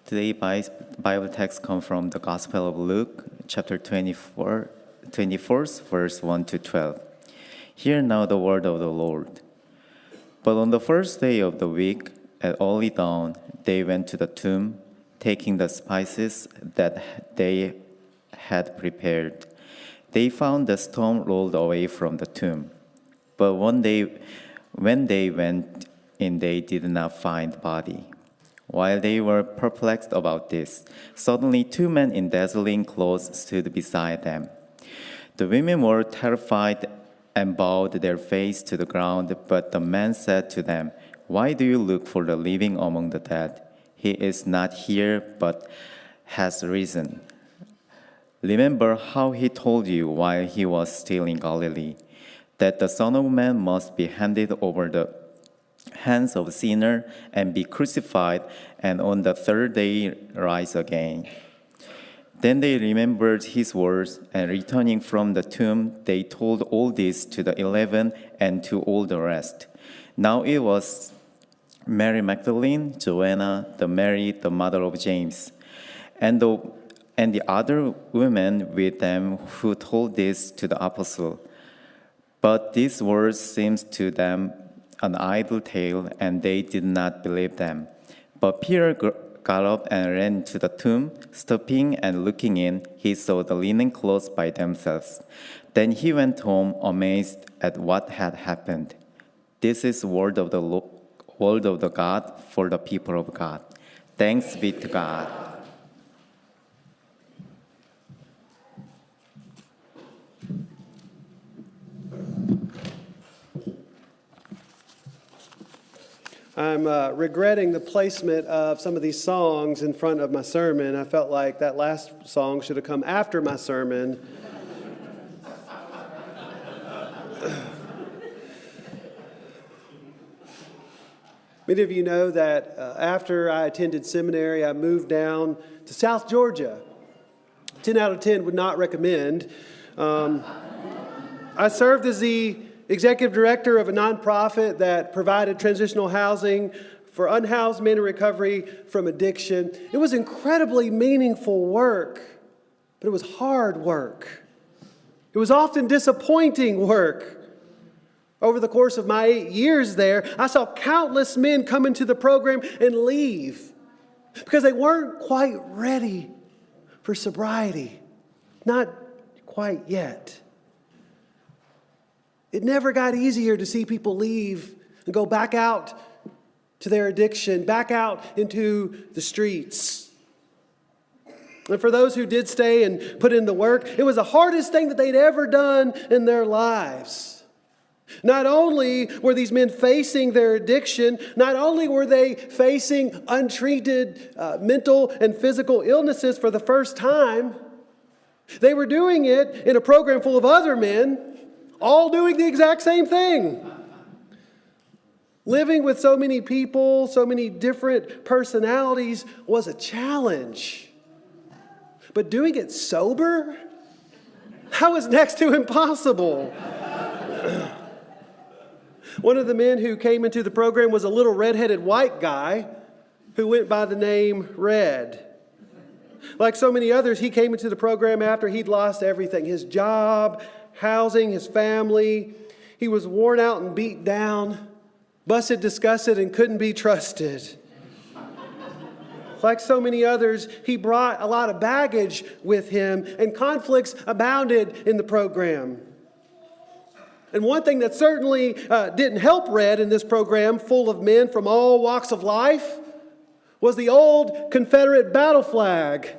Today's Bible text comes from the Gospel of Luke, chapter 24, verse 1 to 12. Hear now the word of the Lord. But on the first day of the week, at early dawn, they went to the tomb, taking the spices that they had prepared. They found the stone rolled away from the tomb. But when they went in, they did not find the body. While they were perplexed about this, suddenly two men in dazzling clothes stood beside them. The women were terrified and bowed their face to the ground, but the man said to them, "Why do you look for the living among the dead? He is not here, but has risen. Remember how he told you while he was still in Galilee, that the Son of Man must be handed over the hands of sinners and be crucified, and on the third day rise again." Then they remembered his words, and returning from the tomb, they told all this to the 11 and to all the rest. Now it was Mary Magdalene, Joanna, the Mary, the mother of James, and the other women with them who told this to the apostle. But these words seemed to them an idle tale, and they did not believe them. But Peter got up and ran to the tomb. Stopping and looking in, he saw the linen clothes by themselves. Then he went home, amazed at what had happened. This is the word of the God for the people of God. Thanks be to God. I'm regretting the placement of some of these songs in front of my sermon. I felt like that last song should have come after my sermon. Many of you know that after I attended seminary, I moved down to South Georgia. 10 out of 10 would not recommend. I served as the executive director of a nonprofit that provided transitional housing for unhoused men in recovery from addiction. It was incredibly meaningful work, but it was hard work. It was often disappointing work. Over the course of my 8 years there, I saw countless men come into the program and leave because they weren't quite ready for sobriety. Not quite yet. It never got easier to see people leave and go back out to their addiction, back out into the streets. And for those who did stay and put in the work, it was the hardest thing that they'd ever done in their lives. Not only were these men facing their addiction, not only were they facing untreated mental and physical illnesses for the first time, they were doing it in a program full of other men, all doing the exact same thing. Living with so many people, so many different personalities was a challenge. But doing it sober? That was next to impossible. One of the men who came into the program was a little red-headed white guy who went by the name Red. Like so many others, he came into the program after he'd lost everything: his job, housing, his family. He was worn out and beat down, busted, disgusted, and couldn't be trusted. Like so many others, he brought a lot of baggage with him, and conflicts abounded in the program. And one thing that certainly didn't help Red in this program full of men from all walks of life was the old Confederate battle flag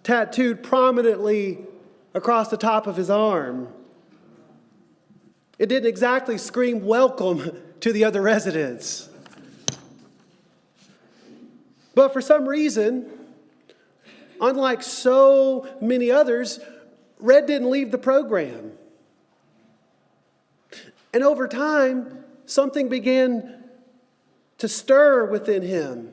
tattooed prominently across the top of his arm. It didn't exactly scream welcome to the other residents. But for some reason, unlike so many others, Red didn't leave the program. And over time, something began to stir within him.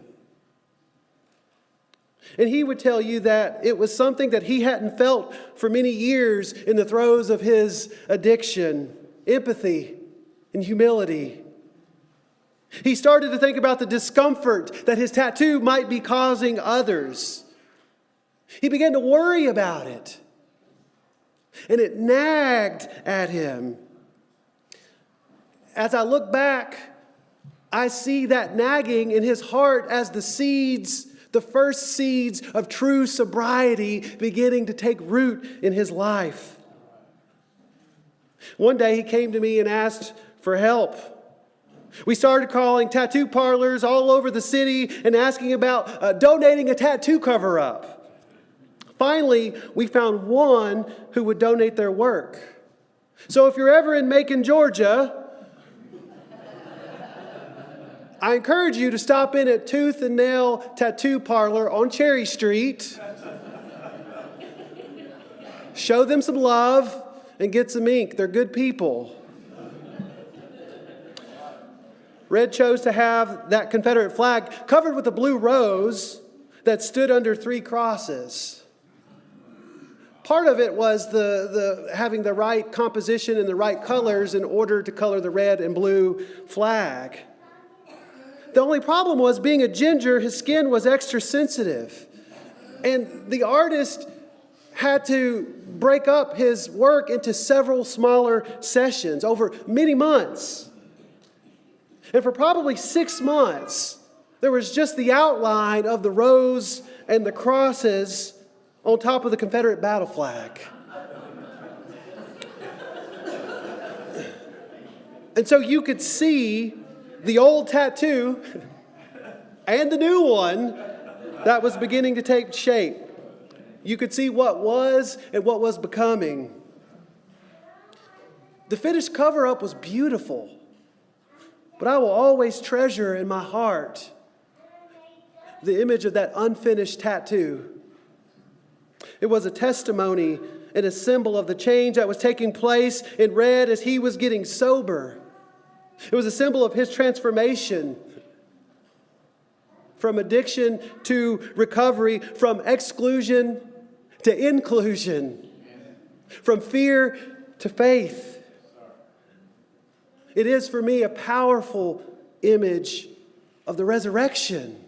And he would tell you that it was something that he hadn't felt for many years in the throes of his addiction: empathy and humility. He started to think about the discomfort that his tattoo might be causing others. He began to worry about it. And it nagged at him. As I look back, I see that nagging in his heart as the seeds, the first seeds of true sobriety beginning to take root in his life. One day he came to me and asked for help. We started calling tattoo parlors all over the city and asking about donating a tattoo cover-up. Finally, we found one who would donate their work. So if you're ever in Macon, Georgia, I encourage you to stop in at Tooth and Nail Tattoo Parlor on Cherry Street. Show them some love and get some ink. They're good people. Red chose to have that Confederate flag covered with a blue rose that stood under 3 crosses. Part of it was the having the right composition and the right colors in order to color the red and blue flag. The only problem was, being a ginger, his skin was extra sensitive. And the artist had to break up his work into several smaller sessions over many months. And for probably 6 months, there was just the outline of the rose and the crosses on top of the Confederate battle flag. And so you could see the old tattoo and the new one that was beginning to take shape. You could see what was and what was becoming. The finished cover-up was beautiful, but I will always treasure in my heart the image of that unfinished tattoo. It was a testimony and a symbol of the change that was taking place in Red as he was getting sober. It was a symbol of his transformation from addiction to recovery, from exclusion to inclusion, from fear to faith. It is for me a powerful image of the resurrection.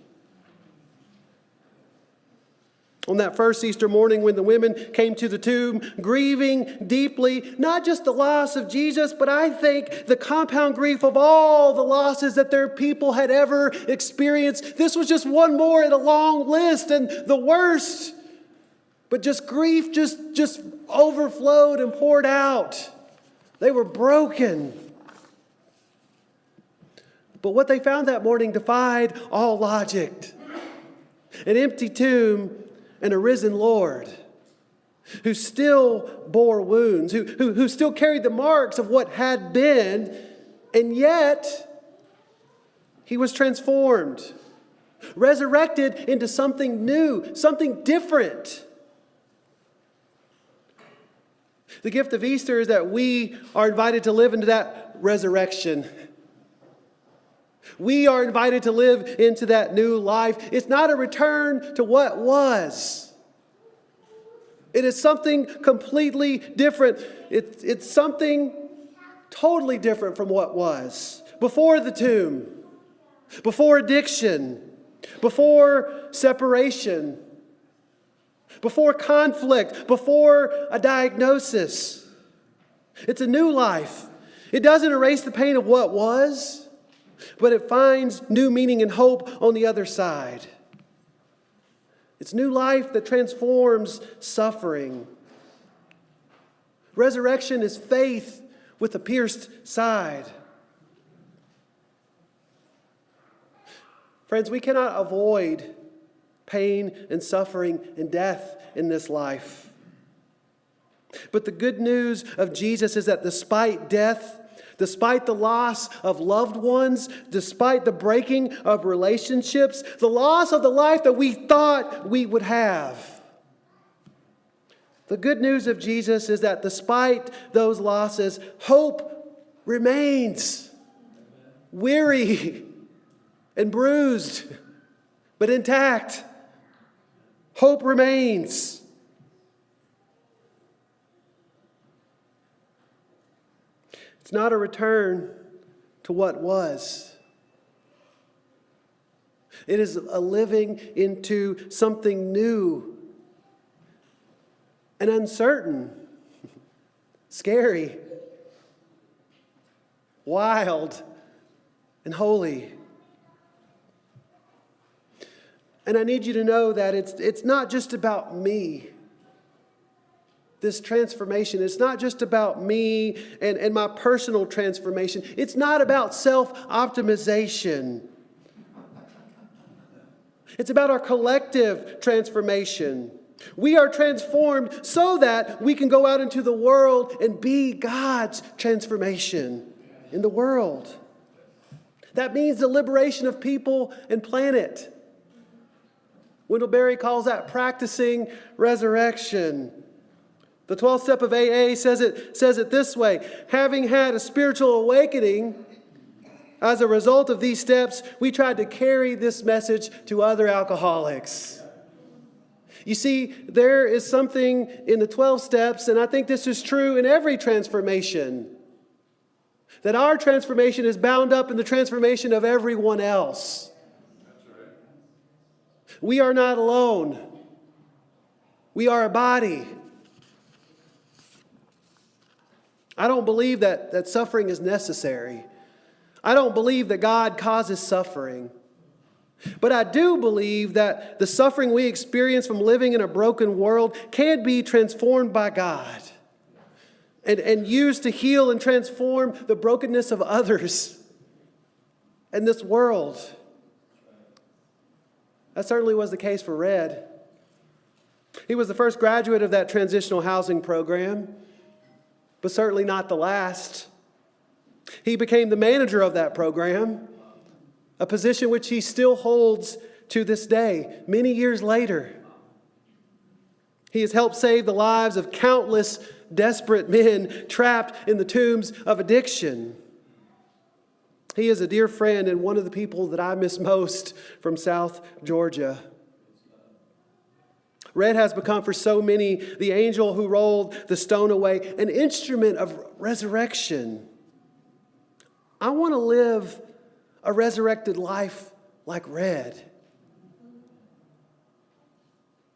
On that first Easter morning, when the women came to the tomb, grieving deeply, not just the loss of Jesus, but I think the compound grief of all the losses that their people had ever experienced. This was just one more in a long list, and the worst. But just grief just overflowed and poured out. They were broken. But what they found that morning defied all logic. An empty tomb and a risen Lord who still bore wounds, who still carried the marks of what had been, and yet he was transformed, resurrected into something new, something different. The gift of Easter is that we are invited to live into that resurrection. We are invited to live into that new life. It's not a return to what was. It is something completely different. It's something totally different from what was. Before the tomb, before addiction, before separation, before conflict, before a diagnosis. It's a new life. It doesn't erase the pain of what was, but it finds new meaning and hope on the other side. It's new life that transforms suffering. Resurrection is faith with a pierced side. Friends, we cannot avoid pain and suffering and death in this life. But the good news of Jesus is that despite death, despite the loss of loved ones, despite the breaking of relationships, the loss of the life that we thought we would have, the good news of Jesus is that despite those losses, hope remains. Weary and bruised, but intact. Hope remains. It's not a return to what was. It is a living into something new and uncertain, scary, wild, and holy. And I need you to know that it's not just about me. This transformation, it's not just about me and my personal transformation. It's not about self-optimization. It's about our collective transformation. We are transformed so that we can go out into the world and be God's transformation in the world. That means the liberation of people and planet. Wendell Berry calls that practicing resurrection. The 12th step of AA says it this way: having had a spiritual awakening, as a result of these steps, we tried to carry this message to other alcoholics. You see, there is something in the 12 steps, and I think this is true in every transformation, that our transformation is bound up in the transformation of everyone else. We are not alone. We are a body. I don't believe that suffering is necessary. I don't believe that God causes suffering. But I do believe that the suffering we experience from living in a broken world can be transformed by God and used to heal and transform the brokenness of others in this world. That certainly was the case for Red. He was the first graduate of that transitional housing program, but certainly not the last. He became the manager of that program, a position which he still holds to this day, many years later. He has helped save the lives of countless desperate men trapped in the tombs of addiction. He is a dear friend and one of the people that I miss most from South Georgia. Red has become for so many the angel who rolled the stone away, an instrument of resurrection. I want to live a resurrected life like Red.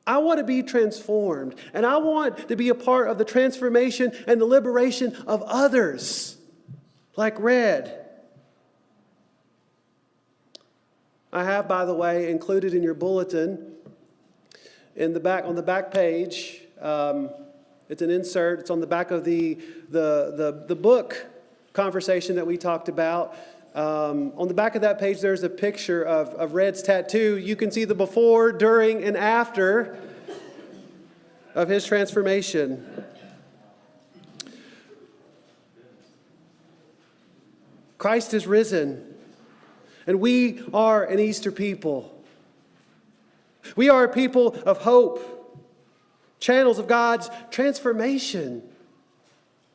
I want to be transformed, and I want to be a part of the transformation and the liberation of others like Red. I have, by the way, included in your bulletin, on the back page, it's an insert. It's on the back of the book conversation that we talked about. On the back of that page, there's a picture of Red's tattoo. You can see the before, during, and after of his transformation. Christ is risen, and we are an Easter people. We are a people of hope, channels of God's transformation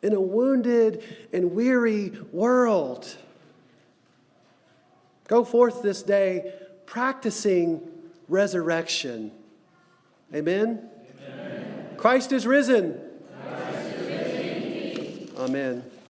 in a wounded and weary world. Go forth this day practicing resurrection. Amen? Amen. Christ is risen. Christ is risen. Amen.